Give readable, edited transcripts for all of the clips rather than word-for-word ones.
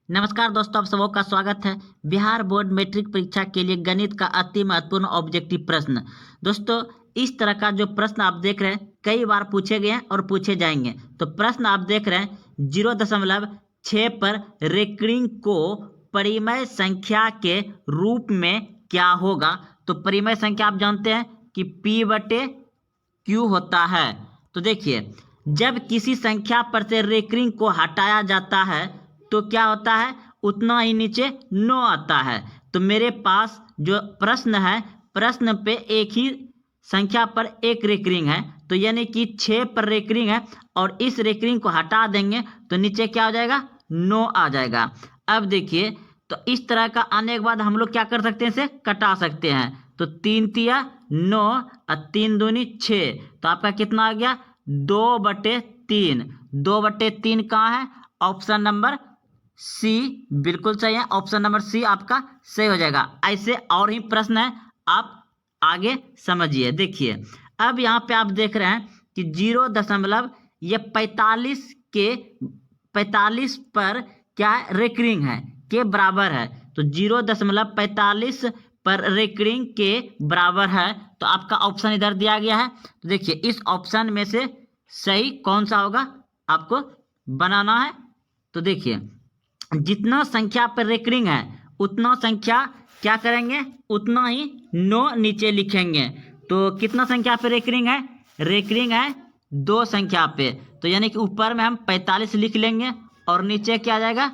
नमस्कार दोस्तों, आप सबों का स्वागत है। बिहार बोर्ड मैट्रिक परीक्षा के लिए गणित का अति महत्वपूर्ण ऑब्जेक्टिव प्रश्न। दोस्तों, इस तरह का जो प्रश्न आप देख रहे हैं कई बार पूछे गए हैं और पूछे जाएंगे। तो प्रश्न आप देख रहे हैं 0.6 पर रेकरिंग को परिमेय संख्या के रूप में क्या होगा। तो परिमेय संख्या आप जानते हैं कि P/Q होता है। तो देखिए, जब किसी संख्या पर से रेकरिंग को हटाया जाता है तो क्या होता है, उतना ही नीचे 9 आता है। तो मेरे पास जो प्रश्न है, प्रश्न पे एक ही संख्या पर एक रेकरिंग है, तो यानी कि 6 पर रेकरिंग है और इस रेकरिंग को हटा देंगे तो नीचे क्या हो जाएगा, 9 आ जाएगा। अब देखिए, तो इस तरह का आने के बाद हम लोग क्या कर सकते हैं, इसे कटा सकते हैं। तो 3 तिया 9 और 3 दूनी 6, तो आपका कितना आ गया, 2/3। 2/3 कहाँ है, ऑप्शन नंबर सी बिल्कुल सही है। ऑप्शन नंबर सी आपका सही हो जाएगा। ऐसे और ही प्रश्न है, आप आगे समझिए। देखिए, अब यहाँ पे आप देख रहे हैं कि 0 ये 45 पर क्या रेकरिंग है, के बराबर है। तो 0.45 पर रेकरिंग के बराबर है। तो आपका ऑप्शन इधर दिया गया है। तो देखिए, इस ऑप्शन में से सही कौन सा होगा आपको बनाना है। तो देखिए, जितना संख्या पर रेकरिंग है उतना संख्या क्या करेंगे, उतना ही 9 नीचे लिखेंगे। तो कितना संख्या पे रेकरिंग है, रेकरिंग है 2 संख्या पे। तो यानी कि ऊपर में हम 45 लिख लेंगे और नीचे क्या आ जाएगा,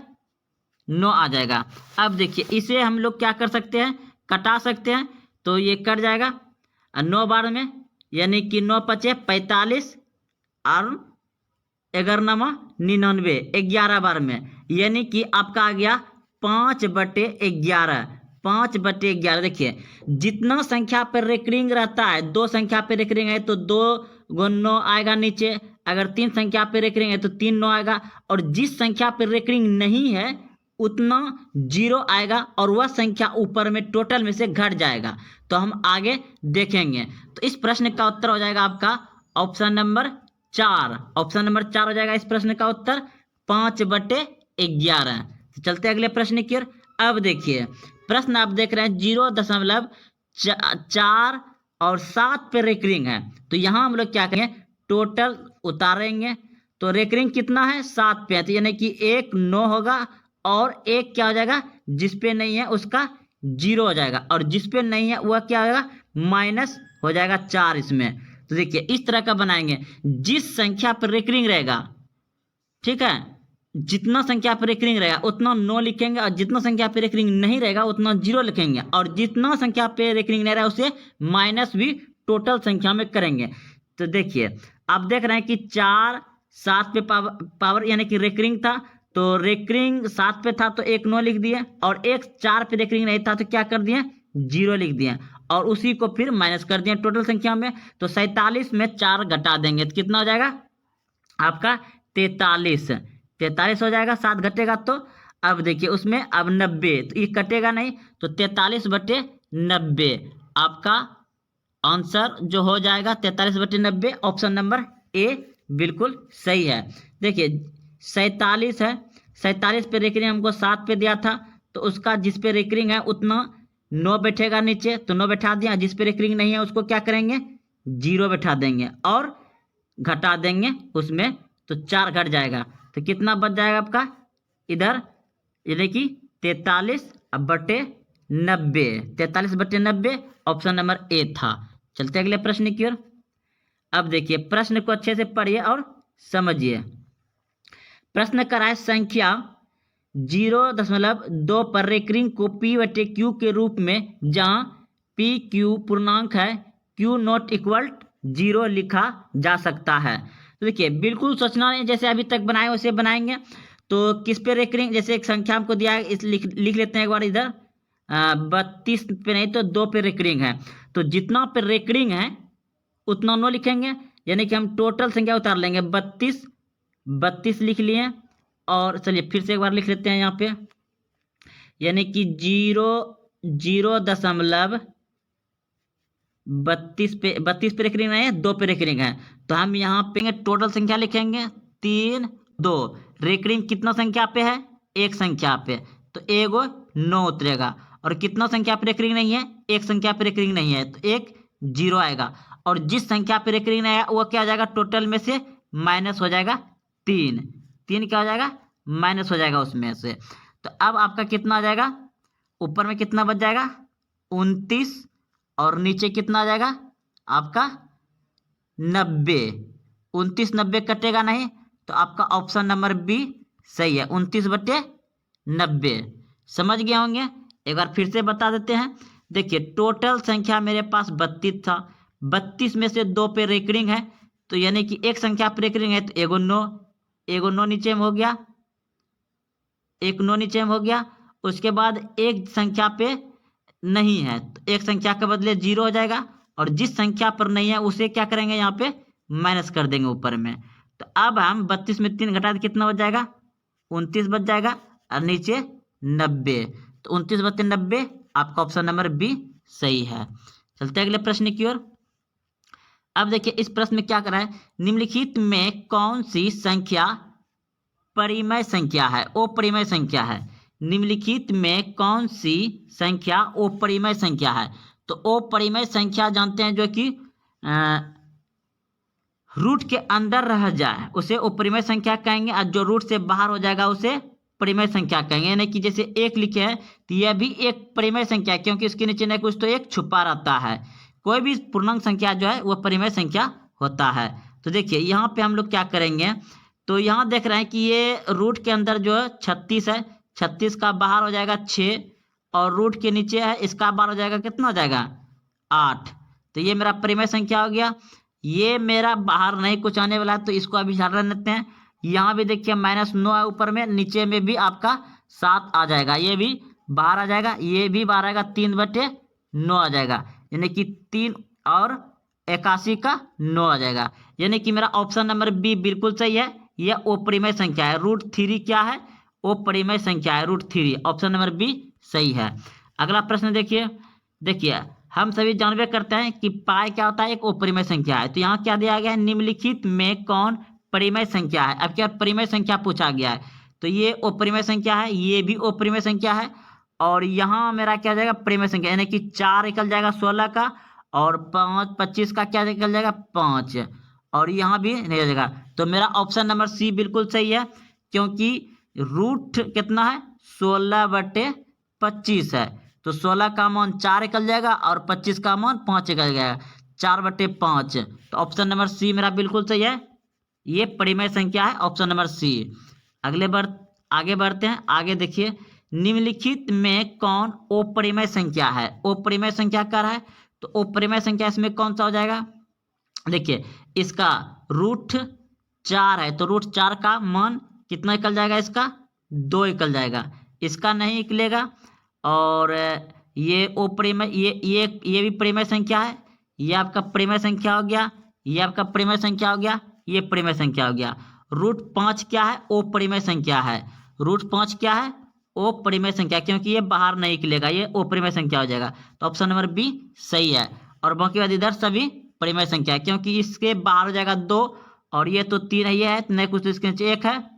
9 आ जाएगा। अब देखिए, इसे हम लोग क्या कर सकते हैं, कटा सकते हैं। तो ये कट जाएगा 9 बार में, यानी कि 9 पचे 45 और 11×99 11 बार में, यानी कि आपका आ गया 5/11। 5/11। देखिए, जितना संख्या पर रेकरिंग रहता है, 2 संख्या पर रेकरिंग है तो 2 × 9 आएगा नीचे। अगर 3 संख्या पर रेकरिंग है तो 3 9 आएगा। और जिस संख्या पर रेकरिंग नहीं है उतना 0 आएगा और वह संख्या ऊपर में टोटल में से घट जाएगा। तो हम आगे देखेंगे। तो इस प्रश्न का उत्तर हो जाएगा आपका ऑप्शन नंबर 4। ऑप्शन नंबर 4 हो जाएगा इस प्रश्न का उत्तर, 5/11। तो चलते अगले प्रश्न की ओर। अब देखिए, प्रश्न आप देख रहे हैं 0.4 और 7 पे रेकरिंग है। तो यहाँ हम लोग क्या करेंगे, टोटल उतारेंगे। तो रेकरिंग कितना है, 7 पे है। तो यानी कि 1 9 होगा और एक क्या हो जाएगा, जिस पे नहीं है उसका 0 हो जाएगा और जिस पे नहीं है वह क्या होगा, माइनस हो जाएगा 4 इसमें। तो देखिए, इस तरह का बनाएंगे। जिस संख्या पर रेकरिंग रहेगा, ठीक है, जितना संख्या पर रेकरिंग रहेगा उतना 9 लिखेंगे और जितना संख्या पर रेकरिंग नहीं रहेगा उतना 0 लिखेंगे और जितना संख्या पे रेकरिंग नहीं रहेगा उसे माइनस भी टोटल संख्या में करेंगे। तो देखिए, आप देख रहे हैं कि 4 7 पे पावर यानी कि रेकरिंग था। तो रेकरिंग 7 पे था तो 1 9 लिख दिए और एक 4 पे रेकरिंग नहीं था तो क्या कर दिए, 0 लिख दिए और उसी को फिर माइनस कर दिए टोटल संख्या में। तो 47 में 4 घटा देंगे तो कितना हो जाएगा आपका, 43। 43 हो जाएगा, 7 घटेगा तो। अब देखिए, उसमें अब 90, तो ये कटेगा नहीं। तो 43/90 आपका आंसर जो हो जाएगा 43/90, ऑप्शन नंबर ए बिल्कुल सही है। देखिए, 47 है, 47 पे रेकरिंग हमको 7 पे दिया था तो उसका जिस पे रेकरिंग है उतना 9 बैठेगा नीचे, तो 9 बैठा दिया। जिस पे रेकरिंग नहीं है उसको क्या करेंगे, 0 बैठा देंगे और घटा देंगे उसमें, तो 4 घट जाएगा। तो कितना बच जाएगा आपका इधर, यानी कि 43/90। 43/90 ऑप्शन नंबर ए था। चलते अगले प्रश्न की ओर। अब देखिए, प्रश्न को अच्छे से पढ़िए और समझिए। प्रश्न का है संख्या 0.2 पर रेकरिंग को P/Q के रूप में, जहां PQ पूर्णांक है, Q नॉट इक्वल 0 लिखा जा सकता है। तो देखिए, बिल्कुल सोचना नहीं, जैसे अभी तक बनाए वैसे बनाएंगे। तो किस पे रेकरिंग, जैसे एक संख्या हमको दिया है, इस लिख लेते हैं एक बार इधर। 32 पे नहीं तो 2 पे रेकरिंग है। तो जितना पे रेकरिंग है उतना 9 लिखेंगे, यानी कि हम टोटल संख्या उतार लेंगे। 32 लिख लिए और चलिए फिर से एक बार लिख लेते हैं यहाँ पे, यानी कि 32 पे रेकरिंग नहीं है, 2 पे रेकरिंग है। तो हम यहाँ पे टोटल संख्या लिखेंगे 3 2। रेकरिंग कितना संख्या पे है, एक संख्या पे, तो एगो 9 उतरेगा। और कितना संख्या पे रेकरिंग नहीं है, एक संख्या पे रेकरिंग नहीं है, तो एक 0 आएगा। और जिस संख्या पे रेकरिंग नहीं आया वो क्या हो जाएगा, टोटल में से माइनस हो जाएगा 3। 3 क्या हो जाएगा, माइनस हो जाएगा उसमें से। तो अब आपका कितना आ जाएगा, ऊपर में कितना बच जाएगा 29, और नीचे कितना आ जाएगा आपका 90। 29 90 कटेगा नहीं, तो आपका ऑप्शन नंबर बी सही है, 29/90। समझ गए होंगे। एक बार फिर से बता देते हैं। देखिए टोटल संख्या मेरे पास 32 था, 32 में से 2 पे रेकरिंग है, तो यानी कि एक संख्या पे रेकरिंग है, तो एगो 9 नीचे में हो गया, एक 9 नीचे में हो गया। उसके बाद एक संख्या पे नहीं है, तो एक संख्या के बदले 0 हो जाएगा, और जिस संख्या पर नहीं है उसे क्या करेंगे, यहाँ पे माइनस कर देंगे ऊपर में। तो अब हम 32 में 3 घटा, कितना बच जाएगा 29 बच जाएगा, और नीचे 90। तो 29/90 आपका ऑप्शन नंबर बी सही है। चलते अगले प्रश्न की ओर। अब देखिए इस प्रश्न में क्या करा है, निम्नलिखित में कौन सी संख्या परिमेय संख्या है, अपरिमेय संख्या है। निम्नलिखित में कौन सी संख्या अपरिमेय संख्या है। तो अपरिमेय संख्या जानते हैं जो कि रूट के अंदर रह जाए उसे अपरिमेय संख्या कहेंगे, और जो रूट से बाहर हो जाएगा उसे परिमेय संख्या कहेंगे। यानी कि जैसे 1 लिखे हैं तो यह भी एक परिमेय संख्या है, क्योंकि इसके नीचे न कुछ तो एक छुपा रहता है। कोई भी पूर्णांक संख्या जो है वह परिमेय संख्या होता है। तो देखिए यहाँ पे हम लोग क्या करेंगे, तो यहाँ देख रहे हैं कि ये रूट के अंदर जो है 36 है, 36 का बाहर हो जाएगा 6, और रूट के नीचे है इसका बाहर हो जाएगा, कितना हो जाएगा 8। तो ये मेरा परिमेय संख्या हो गया। ये मेरा बाहर नहीं कुछ आने वाला है, तो इसको अभी हटा लेते हैं। यहाँ भी देखिए -9 है ऊपर में, नीचे में भी आपका 7 आ जाएगा, ये भी बाहर आ जाएगा, ये भी बाहर आएगा, 3/9 आ जाएगा, यानी कि 3 और 81 का 9 आ जाएगा। यानी कि मेरा ऑप्शन नंबर बी बिल्कुल सही है, यह अपरिमेय संख्या है। √3 क्या है, अपरिमेय संख्या है √3। ऑप्शन नंबर बी सही है। अगला प्रश्न देखिए हम सभी जानबे करते हैं कि पाई क्या होता है, एक अपरिमेय संख्या है। तो यहाँ क्या दिया गया है, निम्नलिखित में कौन परिमेय संख्या है। अब क्या परिमेय संख्या पूछा गया है, तो ये अपरिमेय संख्या है, ये भी अपरिमेय संख्या है, और यहाँ मेरा क्या जाएगा परिमेय संख्या, यानी कि 4 निकल जाएगा 16 का, और 5 25 का क्या निकल जाएगा 5, और यहाँ भी नहीं जाएगा। तो मेरा ऑप्शन नंबर सी बिल्कुल सही है, क्योंकि रूट कितना है 16/25 है, तो 16 का मान 4 निकल जाएगा, और 25 का मान 5 निकल जाएगा, 4/5। तो ऑप्शन नंबर सी मेरा बिल्कुल सही है, ये परिमेय संख्या है, ऑप्शन नंबर सी। आगे बढ़ते हैं। आगे देखिए निम्नलिखित में कौन अपरिमेय संख्या है। अपरिमेय संख्या क्या है, तो अपरिमेय संख्या इसमें कौन सा हो जाएगा, देखिए इसका √4 है, तो √4 का मान कितना निकल जाएगा, इसका 2 निकल जाएगा, इसका नहीं निकलेगा। और ये अपरिमेय, ये भी परिमेय संख्या है, ये आपका परिमेय संख्या हो गया, ये आपका परिमेय संख्या हो गया, ये परिमेय संख्या हो गया। √5 क्या है, अपरिमेय संख्या है। √5 क्या है, अपरिमेय संख्या, क्योंकि ये बाहर नहीं निकलेगा, ये अपरिमेय संख्या हो जाएगा। तो ऑप्शन नंबर बी सही है। और बाकी बाद इधर सभी परिमेय संख्या है, क्योंकि इसके बाहर हो जाएगा 2, और ये तो 3 है, ये है नहीं कुछ, तो इसके नीचे 1 है,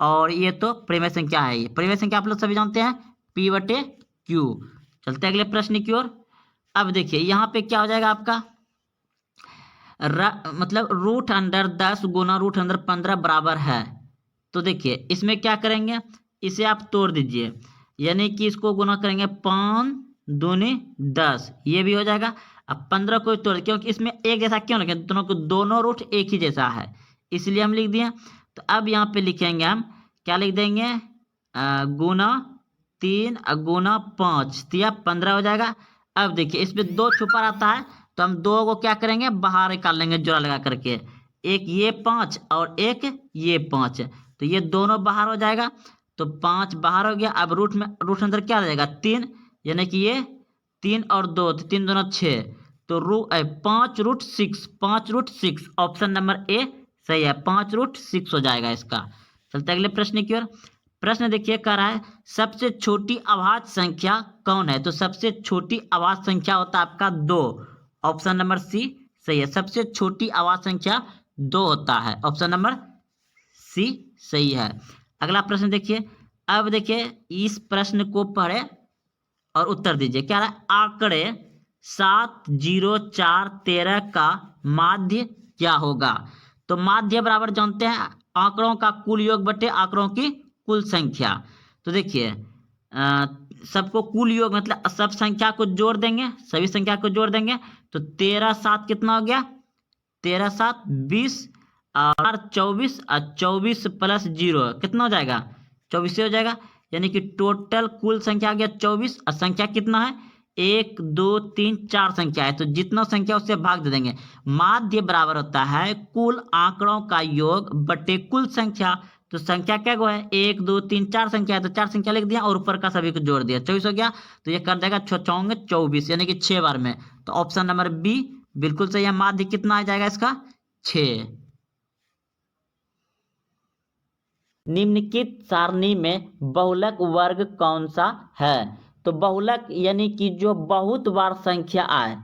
और ये तो परिमेय संख्या है। ये परिमेय संख्या आप लोग सभी जानते हैं, P/Q। चलते अगले प्रश्न की ओर। अब देखिए यहाँ पे क्या हो जाएगा आपका, मतलब √10 गुना √15 बराबर है। तो देखिए इसमें क्या करेंगे, इसे आप तोड़ दीजिए, यानी कि इसको गुना करेंगे 5 दूनी 10, ये भी हो जाएगा। अब 15 को तोड़, क्योंकि इसमें एक जैसा क्यों लिखे, दोनों रूट एक ही जैसा है, इसलिए हम लिख दिए। तो अब यहाँ पे लिखेंगे हम, क्या लिख देंगे, गुना 3 गुना 5, तो यह 15 हो जाएगा। अब देखिए इसमें 2 छुपा रहता है, तो हम 2 को क्या करेंगे, बाहर निकाल लेंगे जोड़ा लगा करके, एक ये 5 और एक ये 5, तो ये दोनों बाहर हो जाएगा, तो 5 बाहर हो गया। अब रूट अंदर क्या रहेगा 3, यानी कि ये 3 और 2, तो 3 दूना 6, तो 5√6, 5√6, ऑप्शन नंबर ए सही है, 5√6 हो जाएगा इसका। चलते अगले प्रश्न की ओर। प्रश्न देखिए कह रहा है, सबसे छोटी अभाज्य संख्या कौन है। तो सबसे छोटी अभाज्य संख्या होता है आपका 2, ऑप्शन नंबर सी सही है, सबसे छोटी अभाज्य संख्या 2 होता है, ऑप्शन नंबर सी सही है। अगला प्रश्न देखिए, अब देखिए इस प्रश्न को पढ़े और उत्तर दीजिए। क्या रहा है? आंकड़े 7, 0, 4, 13 का माध्य क्या होगा? तो माध्य बराबर जानते हैं आंकड़ों का कुल योग बटे आंकड़ों की कुल संख्या। तो देखिए सबको कुल योग मतलब सब संख्या को जोड़ देंगे, सभी संख्या को जोड़ देंगे तो 13, 7 कितना हो गया? 13, 7, 20 और 24 और 24 प्लस 0 कितना हो जाएगा? 24 हो जाएगा। यानी कि टोटल कुल संख्या आ गया 24 और संख्या कितना है? 1, 2, 3, 4 संख्या है, तो जितना संख्या उससे भाग दे देंगे। माध्य बराबर होता है कुल आंकड़ों का योग बटे कुल संख्या। तो संख्या क्या गो है? 1, 2, 3, 4 संख्या है, तो 4 संख्या लिख दिया और ऊपर का सभी को जोड़ दिया, 24 हो गया। तो ये कर देगा 6 24 यानी कि 6 बार में। तो ऑप्शन नंबर बी बिल्कुल सही है। माध्य कितना आ जाएगा इसका? 6। निम्नलिखित सारणी में बहुलक वर्ग कौन सा है? तो बहुलक यानी कि जो बहुत बार संख्या आए,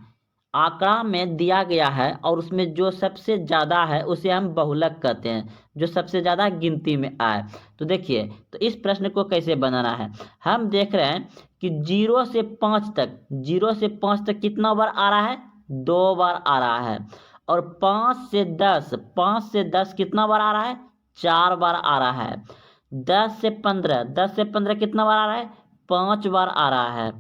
आंकड़ा में दिया गया है और उसमें जो सबसे ज्यादा है उसे हम बहुलक कहते हैं, जो सबसे ज्यादा गिनती में आए। तो देखिए तो इस प्रश्न को कैसे बनाना है। हम देख रहे हैं कि 0 से 5 तक, 0 से 5 तक कितना बार आ रहा है? 2 बार आ रहा है। और 5 से 10, 5 से 10 कितना बार आ रहा है? 4 बार आ रहा है। 10 से 15, 10 से 15 कितना बार आ रहा है? 5 बार आ रहा है।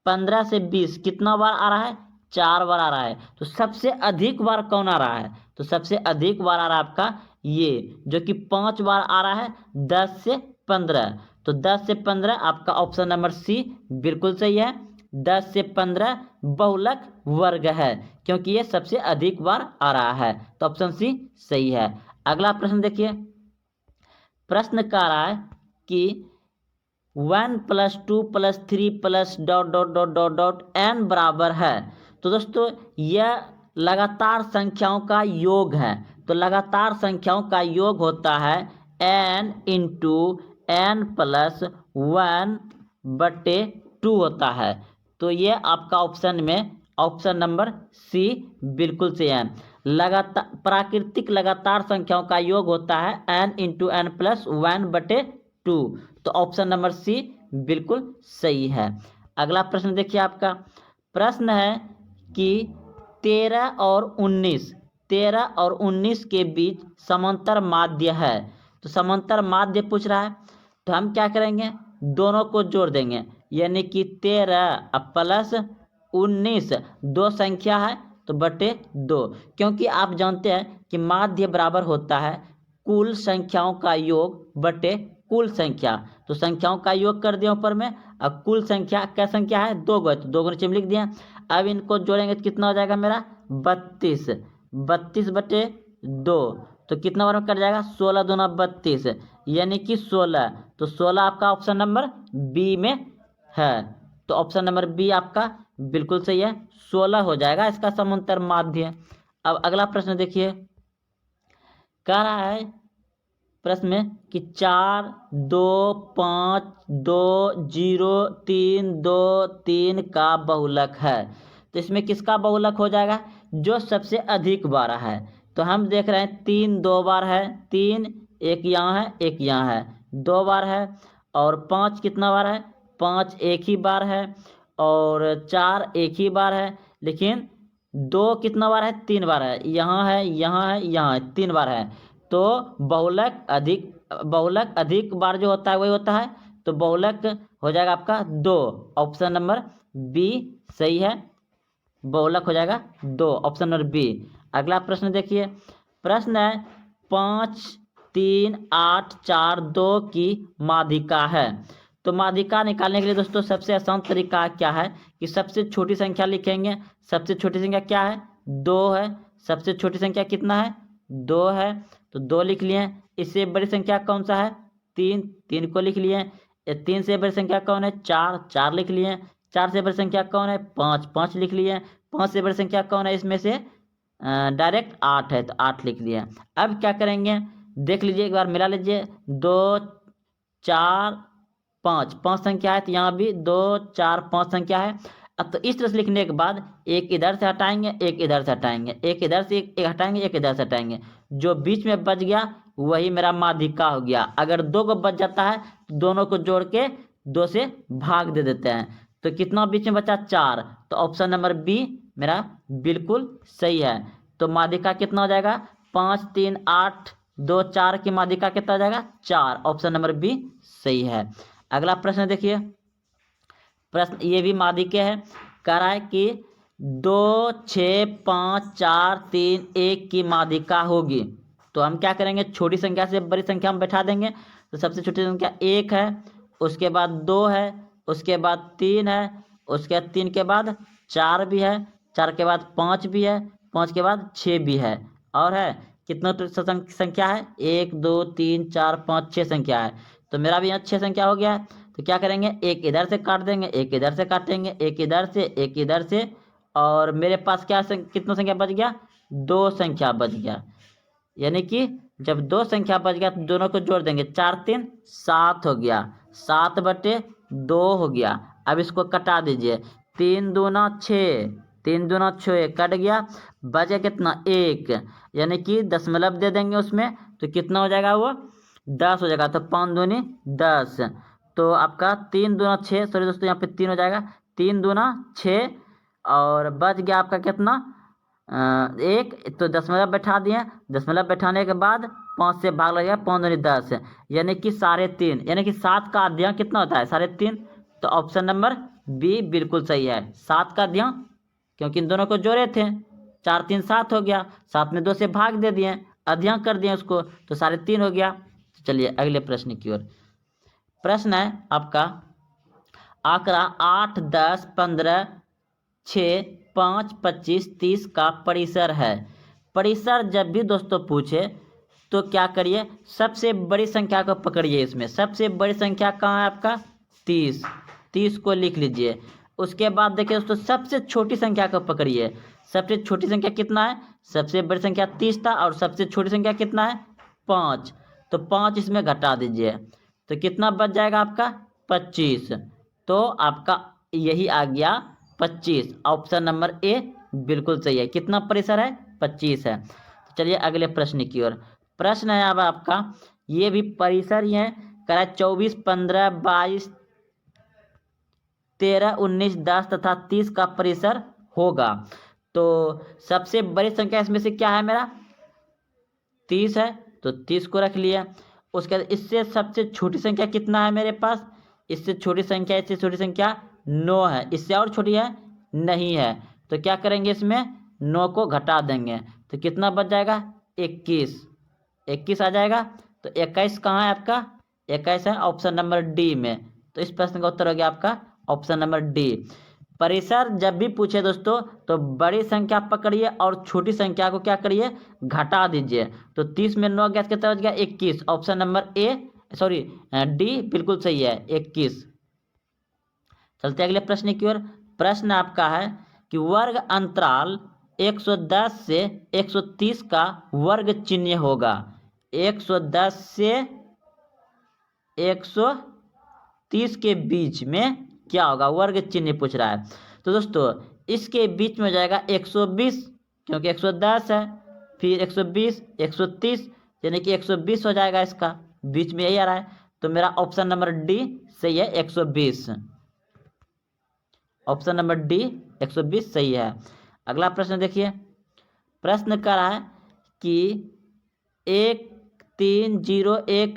15 से 20 कितना बार आ रहा है? 4 बार आ रहा है। तो सबसे अधिक बार कौन आ रहा है? तो सबसे अधिक बार आ रहा है आपका ये जो कि 5 बार आ रहा है, 10 से 15। तो 10 से 15 आपका ऑप्शन नंबर सी बिल्कुल सही है। 10 से 15 बहुलक वर्ग है क्योंकि ये सबसे अधिक बार आ रहा है। तो ऑप्शन सी सही है। अगला प्रश्न देखिए। प्रश्न कह रहा है कि 1 + 2 + 3 + ... n बराबर है। तो दोस्तों यह लगातार संख्याओं का योग है। तो लगातार संख्याओं का योग होता है n × n + 1 बटे 2 होता है। तो ये आपका ऑप्शन में ऑप्शन नंबर सी बिल्कुल सही है। लगातार प्राकृतिक लगातार संख्याओं का योग होता है n × n + 1 बटे 2। तो ऑप्शन नंबर सी बिल्कुल सही है। अगला प्रश्न देखिए। आपका प्रश्न है कि 13 और 19 के बीच समांतर माध्य है। तो समांतर माध्य पूछ रहा है तो हम क्या करेंगे? दोनों को जोड़ देंगे यानी कि 13 प्लस 19 दो संख्या है तो बटे 2। क्योंकि आप जानते हैं कि माध्य बराबर होता है कुल संख्याओं का योग बटे कुल संख्या। तो संख्याओं का योग कर दिया ऊपर में और कुल संख्या क्या संख्या है? 2 गो, तो 2 गो नीचे में लिख दिया। अब इनको जोड़ेंगे तो कितना हो जाएगा मेरा? 32। 32 बटे 2 तो कितना बार में कट जाएगा? 16 दूना 32 यानी कि 16। तो 16 आपका ऑप्शन नंबर बी में है। तो ऑप्शन नंबर बी आपका बिल्कुल सही है। 16 हो जाएगा इसका समांतर माध्य। अब अगला प्रश्न देखिए। कह रहा है प्रश्न में कि 4, 2, 5, 2, 0, 3, 2, 3 का बहुलक है। तो इसमें किसका बहुलक हो जाएगा? जो सबसे अधिक बार है। तो हम देख रहे हैं 3 2 बार है, 3 एक यहाँ है एक यहाँ है, 2 बार है। और 5 कितना बार है? 5 एक ही बार है। और 4 एक ही बार है। लेकिन 2 कितना बार है? 3 बार है। यहाँ है यहाँ है यहाँ है, 3 बार है। तो बहुलक अधिक बार जो होता है वही होता है। तो बहुलक हो जाएगा आपका 2। ऑप्शन नंबर बी सही है। बहुलक हो जाएगा 2, ऑप्शन नंबर बी। अगला प्रश्न देखिए। प्रश्न है 5, 3, 8, 4, 2 की माध्यिका है। तो माध्यिका निकालने के लिए दोस्तों सबसे आसान तरीका क्या है कि सबसे छोटी संख्या लिखेंगे। सबसे छोटी संख्या क्या है? 2 है। सबसे छोटी संख्या कितना है? 2 है। तो 2 लिख लिए। इससे बड़ी संख्या कौन सा है? 3, 3 को लिख लिए। 3 से बड़ी संख्या कौन है? 4, 4 लिख लिए। 4 से बड़ी संख्या कौन है? 5, 5 लिख लिए। 5 से बड़ी संख्या कौन है? इसमें से डायरेक्ट 8 है तो 8 लिख लिए। अब क्या करेंगे? देख लीजिए एक बार मिला लीजिए। 2, 4, 5, 5 संख्या है तो यहाँ भी 2, 4, 5 संख्या है। अब तो इस तरह से लिखने के बाद एक इधर से हटाएंगे एक इधर से हटाएंगे, एक इधर से एक हटाएंगे एक इधर से हटाएंगे। जो बीच में बच गया वही मेरा माध्यिका हो गया। अगर 2 को बच जाता है दोनों को जोड़ के 2 से भाग दे देते हैं। तो कितना बीच में बचा 4, तो ऑप्शन नंबर बी मेरा बिल्कुल सही है। तो माध्यिका कितना हो जाएगा 5 3 8 2 4 की माध्यिका कितना हो जाएगा 4, ऑप्शन नंबर बी सही है। अगला प्रश्न देखिए, प्रश्न ये भी माध्यिके है, कह रहा है कि 2 6 5 4 3 1 की माध्यिका होगी। तो हम क्या करेंगे, छोटी संख्या से बड़ी संख्या हम बैठा देंगे। तो सबसे छोटी संख्या 1 है, उसके बाद 2 है, उसके बाद 3 है, उसके बाद 3 के बाद 4 भी है, 4 के बाद 5 भी है, 5 के बाद 6 भी है, और है कितना संख्या है 1 2 3 4 5 6 संख्या है। तो मेरा भी यहाँ 6 संख्या हो गया है। तो क्या करेंगे, एक इधर से काट देंगे, एक इधर से काटेंगे, एक इधर से, एक इधर से, और मेरे पास क्या कितना संख्या बच गया 2 संख्या बच गया। यानी कि जब 2 संख्या बच गया तो दोनों को जोड़ देंगे, 4 3 7 हो गया, 7/2 हो गया। अब इसको कटा दीजिए, 3 दूना 6, 3 दूना 6 कट गया, बचे कितना 1, यानी कि दशमलव दे देंगे उसमें, तो कितना हो जाएगा वो 10 हो जाएगा। तो 5 दूनी 10, तो आपका 3 दूना 6, सॉरी दोस्तों यहाँ पे 3 हो जाएगा, 3 दूना 6, और बच गया आपका कितना 1, तो दशमलव बैठा दिए, दशमलव बैठाने के बाद 5 से भाग लगेगा, 5 दूनी 10, यानी कि 3.5, यानी कि 7 का अध्ययन कितना होता है 3.5। तो ऑप्शन नंबर बी बिल्कुल सही है, 7 का अध्ययन, क्योंकि इन दोनों को जोड़े थे, 4 3 7 हो गया, 7 में 2 से भाग दे दिए, अध्ययन कर दिए उसको, तो 3.5 हो गया। चलिए अगले प्रश्न की ओर। प्रश्न है आपका, आंकड़ा 8 10 15 6 5 25 30 का परिसर है। परिसर जब भी दोस्तों पूछे तो क्या करिए, सबसे बड़ी संख्या को पकड़िए। इसमें सबसे बड़ी संख्या कहाँ है आपका 30, 30 को लिख लीजिए। उसके बाद देखिए दोस्तों, सबसे छोटी संख्या को पकड़िए। सबसे छोटी संख्या कितना है, सबसे बड़ी संख्या 30 था, और सबसे छोटी संख्या कितना है 5, तो 5 इसमें घटा दीजिए, तो कितना बच जाएगा आपका 25। तो आपका यही आ गया 25, ऑप्शन नंबर ए बिल्कुल सही है। कितना परिसर है 25 है। तो चलिए अगले प्रश्न की ओर। प्रश्न है अब आपका, ये भी परिसर ही है, कह रहा है 24 15 22 13 19 10 तथा 30 का परिसर होगा। तो सबसे बड़ी संख्या इसमें से क्या है मेरा 30 है, तो 30 को रख लिया। उसके बाद इससे सबसे छोटी संख्या कितना है मेरे पास, इससे छोटी संख्या, इससे छोटी संख्या 9 है, इससे और छोटी है नहीं है। तो क्या करेंगे, इसमें 9 को घटा देंगे, तो कितना बच जाएगा 21, 21 आ जाएगा। तो 21 कहाँ है आपका, 21 है ऑप्शन नंबर डी में। तो इस प्रश्न का उत्तर हो गया आपका ऑप्शन नंबर डी। परिसर जब भी पूछे दोस्तों तो बड़ी संख्या पकड़िए और छोटी संख्या को क्या करिए घटा दीजिए। तो 30 में 9 गया कितना बच गया 21, option number A sorry D बिल्कुल सही है 21। चलते अगले प्रश्न की ओर। प्रश्न आपका है कि वर्ग अंतराल 110 से 130 का वर्ग चिन्ह होगा। 110 से 130 के बीच में क्या होगा, वर्ग चिन्ह पूछ रहा है। तो दोस्तों इसके बीच में हो जाएगा 120, क्योंकि 110 है, फिर 120 130, यानी कि 120 हो जाएगा, इसका बीच में यही आ रहा है। तो मेरा ऑप्शन नंबर डी सही है 120, ऑप्शन नंबर डी 120 सही है। अगला प्रश्न देखिए, प्रश्न कर रहा है कि 13013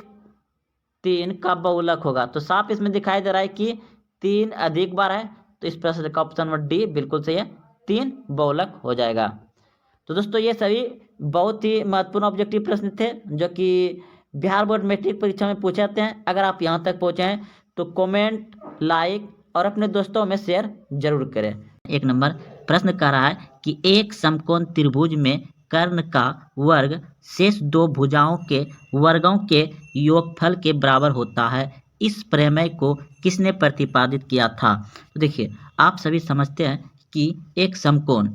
का बहुलक होगा। तो साफ इसमें दिखाई दे रहा है कि 3 अधिक बार है, तो इस प्रश्न का ऑप्शन नंबर डी बिल्कुल सही है, 3 बहुलक हो जाएगा। तो दोस्तों ये सभी बहुत ही महत्वपूर्ण ऑब्जेक्टिव प्रश्न थे जो कि बिहार बोर्ड मैट्रिक परीक्षा में पूछे जाते हैं। अगर आप यहाँ तक पहुँचे हैं तो कमेंट, लाइक और अपने दोस्तों में शेयर जरूर करें। 1 नंबर प्रश्न कह रहा है कि एक समकोण त्रिभुज में कर्ण का वर्ग शेष 2 भुजाओं के वर्गों के योगफल के बराबर होता है। इस प्रमेय को किसने प्रतिपादित किया था। तो देखिए आप सभी समझते हैं कि एक समकोण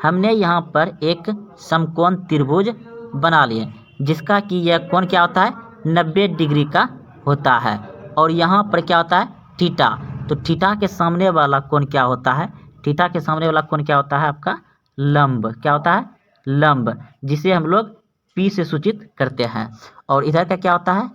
हमने यहाँ पर एक समकोण त्रिभुज बना लिए, जिसका कि यह कोण क्या होता है 90 डिग्री का होता है, और यहाँ पर क्या होता है थीटा। तो थीटा के सामने वाला कोण क्या होता है, थीटा के सामने वाला कोण क्या होता है आपका लंब, क्या होता है लंब, जिसे हम लोग P से सूचित करते हैं। और इधर का क्या होता है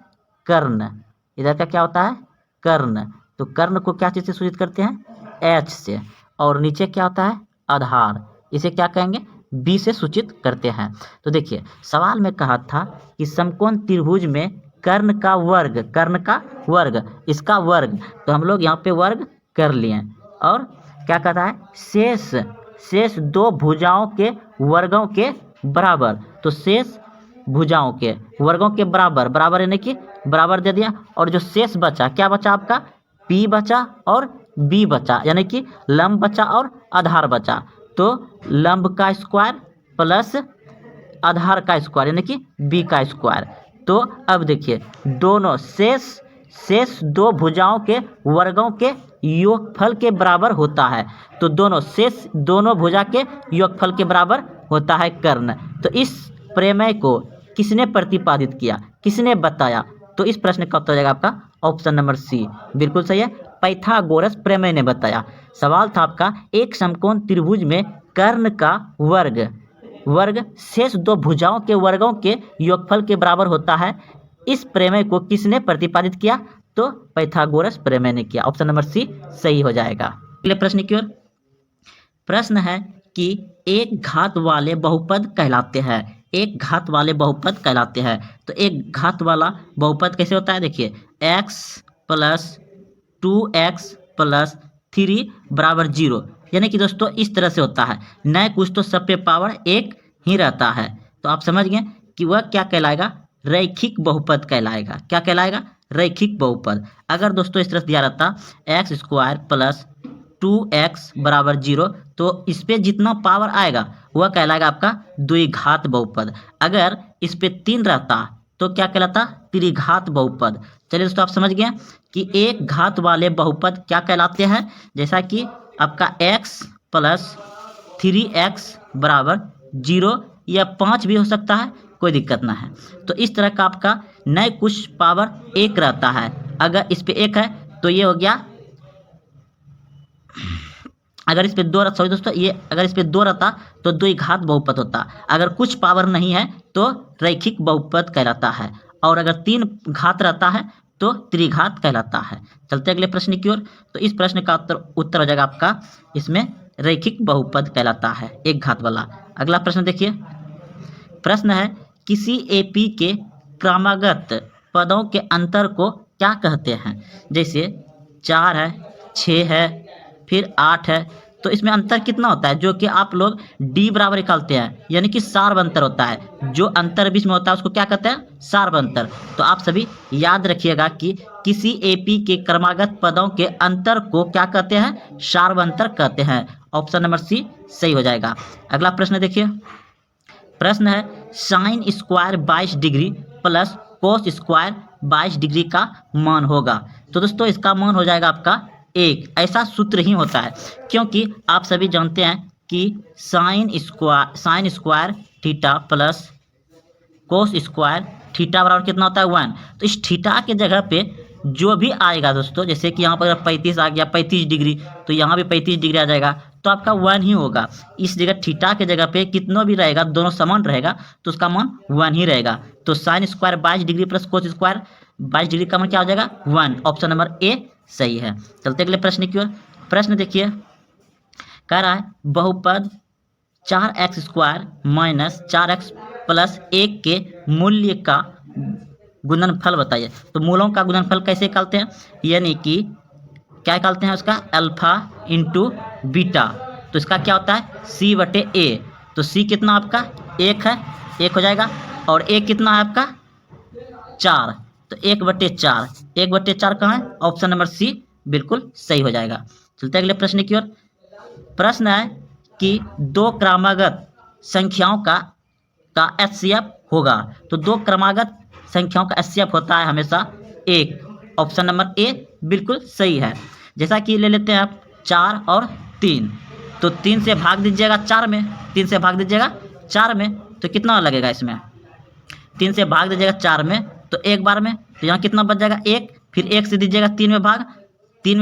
कर्ण, इधर का क्या होता है, कर्ण। तो कर्ण को क्या चीज़ से सूचित करते हैं, एच से। और नीचे क्या होता है, आधार, इसे क्या कहेंगे, बी से सूचित करते हैं। तो देखिए सवाल में कहा था कि समकोण त्रिभुज में कर्ण का वर्ग, इसका वर्ग, तो हम लोग यहाँ पे वर्ग कर लिए। और क्या कहता है, शेष दो भुजाओं के वर्गों के बराबर। तो शेष भुजाओं के वर्गों के बराबर यानी कि बराबर दे दिया। और जो शेष बचा, क्या बचा आपका, पी बचा और बी बचा, यानी कि लंब बचा और आधार बचा। तो लंब का स्क्वायर प्लस आधार का स्क्वायर यानी कि बी का स्क्वायर। तो अब देखिए दोनों शेष दो भुजाओं के वर्गों के योगफल के बराबर होता है। तो दोनों भुजा के योगफल के बराबर होता है कर्ण। तो इस प्रमेय को किसने प्रतिपादित किया, किसने बताया, तो इस प्रश्न का उत्तर हो जाएगा आपका ऑप्शन नंबर सी, बिल्कुल सही है, पाइथागोरस प्रमेय ने बताया। सवाल था आपका, एक समकोण त्रिभुज में कर्ण का वर्ग शेष दो भुजाओं के वर्गों के योगफल के बराबर होता है। इस प्रमेय को किसने प्रतिपादित किया, तो पाइथागोरस प्रमेय ने किया। ऑप्शन नंबर सी सही हो जाएगा। अगले प्रश्न की ओर। प्रश्न है कि एक घात वाले बहुपद कहलाते हैं, एक घात वाले बहुपद कहलाते हैं। तो एक घात वाला बहुपद कैसे होता है, देखिए x प्लस 2x प्लस 3 बराबर 0, यानी कि दोस्तों इस तरह से होता है, न कुछ तो सब पे पावर एक ही रहता है। तो आप समझ गए कि वह क्या कहलाएगा, रैखिक बहुपद कहलाएगा। क्या कहलाएगा, रैखिक बहुपद। अगर दोस्तों इस तरह से दिया रहता एक्स स्क्वायर प्लस 2x बराबर 0, तो इस पर जितना पावर आएगा वह कहलाएगा आपका द्विघात बहुपद। अगर इस पे 3 रहता तो क्या कहलाता, त्रिघात बहुपद। चलिए दोस्तों आप समझ गए कि एक घात वाले बहुपद क्या कहलाते हैं, जैसा कि आपका x प्लस 3x बराबर 0 या 5 भी हो सकता है, कोई दिक्कत ना है। तो इस तरह का आपका नए कुछ पावर एक रहता है। अगर इस पे 1 है तो ये हो गया, अगर इस पे 2 रहता, सॉरी दोस्तों, ये अगर इस पे 2 रहता तो द्विघात बहुपद होता। अगर कुछ पावर नहीं है तो रैखिक बहुपद कहलाता है। और अगर 3 घात रहता है तो त्रिघात कहलाता है। चलते अगले प्रश्न की ओर। तो इस प्रश्न का उत्तर हो जाएगा आपका, इसमें रैखिक बहुपद कहलाता है, एक घात वाला। अगला प्रश्न देखिए। प्रश्न है, किसी एपी के क्रमागत पदों के अंतर को क्या कहते हैं। जैसे 4 है, 6 है, फिर 8 है, तो इसमें अंतर कितना होता है, जो कि आप लोग d बराबर निकालते हैं, यानी कि सार्व अंतर होता है। जो अंतर बीच में होता है उसको क्या कहते हैं, सार्व अंतर। तो आप सभी याद रखिएगा कि किसी एपी के क्रमागत पदों के अंतर को क्या कहते हैं, सार्व अंतर कहते हैं। ऑप्शन नंबर सी सही हो जाएगा। अगला प्रश्न देखिए। प्रश्न है, sine square 22 degree plus cos square 22 degree का मान होगा। तो दोस्तों इसका मान हो जाएगा आपका 1। ऐसा सूत्र ही होता है, क्योंकि आप सभी जानते हैं कि sine square theta plus cos square theta बराबर कितना होता है, 1। तो इस थीटा के जगह पे जो भी आएगा दोस्तों, जैसे कि यहाँ पर 35 आ गया, 35 डिग्री, तो यहाँ भी 35 डिग्री आ जाएगा, तो आपका 1 ही होगा। इस जगह थीटा के जगह पे कितना भी रहेगा, दोनों समान रहेगा, तो उसका मान 1 ही रहेगा। तो sine square 22 degree plus cos square 22 degree का मान क्या हो जाएगा, 1। ऑप्शन नंबर ए सही है। चलते अगले प्रश्न की ओर। प्रश्न देखिए, कह रहा है बहुपद 4x square minus 4x plus 1 के मूल्य का गुणनफल बताइए। तो मूलों का गुणनफल कैसे निकालते हैं, यानी कि क्या निकालते हैं उसका, अल्फा इंटू बीटा। तो इसका क्या होता है, c/a। तो c कितना आपका 1 है, 1 हो जाएगा, और a कितना है आपका 4, तो 1/4। 1/4 कहाँ है, ऑप्शन नंबर सी बिल्कुल सही हो जाएगा। चलते अगले प्रश्न की ओर। प्रश्न है कि 2 क्रमागत संख्याओं का HCF होगा। तो 2 क्रमागत संख्याओं का HCF होता है हमेशा 1। ऑप्शन नंबर ए बिल्कुल सही है। जैसा कि ले लेते हैं आप 4 और 3, तो 3 से भाग दीजिएगा 4 में, 3 से भाग दीजिएगा 4 में, तो कितना लगेगा इसमें, 3 से भाग दीजिएगा 4 में, तो एक बार में, तो यहाँ कितना बच जाएगा 1, फिर 1 से दीजिएगा 3 में भाग, 3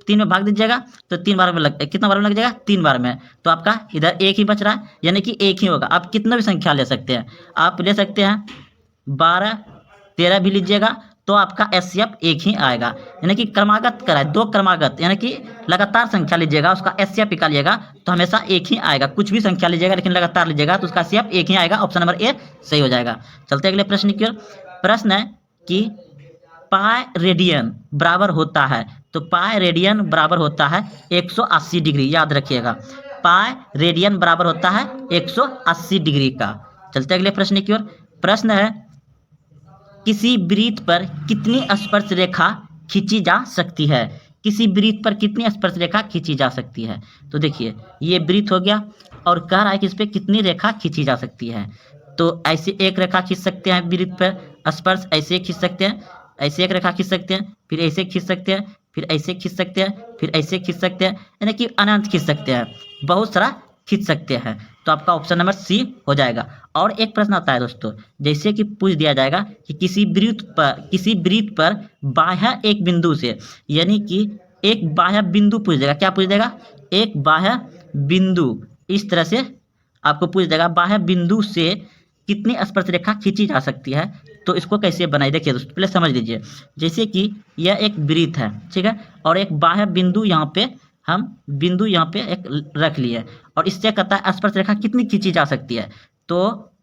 में भाग दीजिएगा, तो 3 बार में कितना बार में लग जाएगा, 3 बार में। तो आपका इधर 1 ही बच रहा है, यानी कि 1 ही होगा। आप कितना भी संख्या ले सकते हैं, आप ले सकते हैं 12, 13 भी लीजिएगा, तो आपका एचसीएफ एक ही आएगा। यानी कि क्रमागत कराए, दो क्रमागत यानी कि लगातार संख्या लीजिएगा, उसका एचसीएफ निकालिएगा तो हमेशा एक ही आएगा। कुछ भी संख्या लीजिएगा लेकिन लगातार लीजिएगा तो उसका एचसीएफ एक ही आएगा। ऑप्शन नंबर ए सही हो जाएगा। चलते अगले प्रश्न की ओर। प्रश्न है कि पाई रेडियन बराबर होता है, तो पाई रेडियन बराबर होता है 180 डिग्री, याद रखिएगा। पाई रेडियन बराबर होता है 180 डिग्री का। चलते अगले प्रश्न की ओर। प्रश्न है किसी वृत्त पर कितनी स्पर्श रेखा खींची जा सकती है? किसी वृत्त पर कितनी स्पर्श रेखा खींची जा सकती है? तो देखिए ये वृत्त हो गया और कह रहा है कि इस पर कितनी रेखा खींची जा सकती है। तो ऐसे एक रेखा खींच सकते हैं वृत्त पर स्पर्श, ऐसे खींच सकते हैं, ऐसे एक रेखा खींच सकते हैं, फिर ऐसे खींच सकते हैं, फिर ऐसे खींच सकते हैं, फिर ऐसे खींच सकते हैं, यानी कि अनंत खींच सकते हैं, बहुत सारा खींच सकते हैं। तो आपका ऑप्शन नंबर सी हो जाएगा। और एक प्रश्न आता है दोस्तों, जैसे कि पूछ दिया जाएगा कि किसी वृत्त पर बाह्य एक बिंदु से, यानी कि एक बाह्य बिंदु पूछ देगा। क्या पूछ देगा? एक बाह्य बिंदु, इस तरह से आपको पूछ देगा बाह्य बिंदु से कितनी स्पर्श रेखा खींची जा सकती है। तो इसको कैसे बनाए देखिए दोस्तों, पहले समझ लीजिए। जैसे कि यह एक वृत्त है, ठीक है, और एक बाह्य बिंदु यहाँ पे हम बिंदु यहाँ पे एक रख लिए और इससे कहता है स्पर्श रेखा कितनी खींची जा सकती है। तो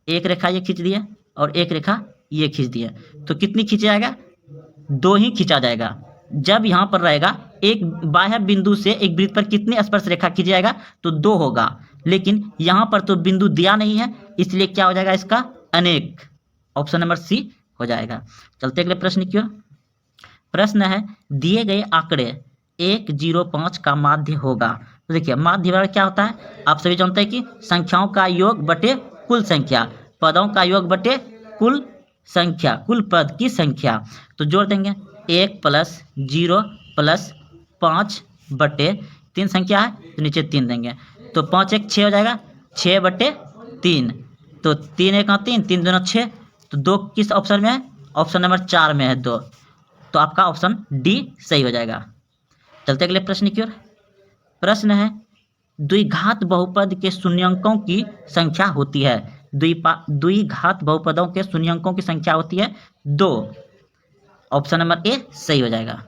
एक रेखा ये खींच दिया और एक रेखा ये खींच दिया, तो कितनी खींचा जाएगा? दो ही खींचा जाएगा। जब यहाँ पर रहेगा एक बाह्य बिंदु से एक वृत्त पर कितनी स्पर्श रेखा खींची जाएगा? तो दो होगा, लेकिन यहाँ पर तो बिंदु दिया नहीं है, इसलिए क्या हो जाएगा इसका? अनेक। ऑप्शन नंबर सी हो जाएगा। चलते अगले प्रश्न की ओर। प्रश्न है दिए गए आंकड़े 105 का माध्य होगा। तो देखिए माध्य बराबर क्या होता है? आप सभी जानते हैं कि संख्याओं का योग बटे कुल संख्या, पदों का योग बटे कुल संख्या, कुल पद की संख्या। तो जोड़ देंगे 1 + 0 + 5 बटे 3 संख्या है तो नीचे 3 देंगे, तो 5 1 6 हो जाएगा, 6 बटे 3, तो 3 1 3, 3 2 6, तो 2 किस ऑप्शन में है? ऑप्शन नंबर 4 में है 2, तो आपका ऑप्शन डी सही हो जाएगा। चलते अगले प्रश्न की ओर। प्रश्न है द्विघात बहुपद के शून्यंकों की संख्या होती है। द्विघात बहुपदों के शून्यंकों की संख्या होती है 2। ऑप्शन नंबर ए सही हो जाएगा।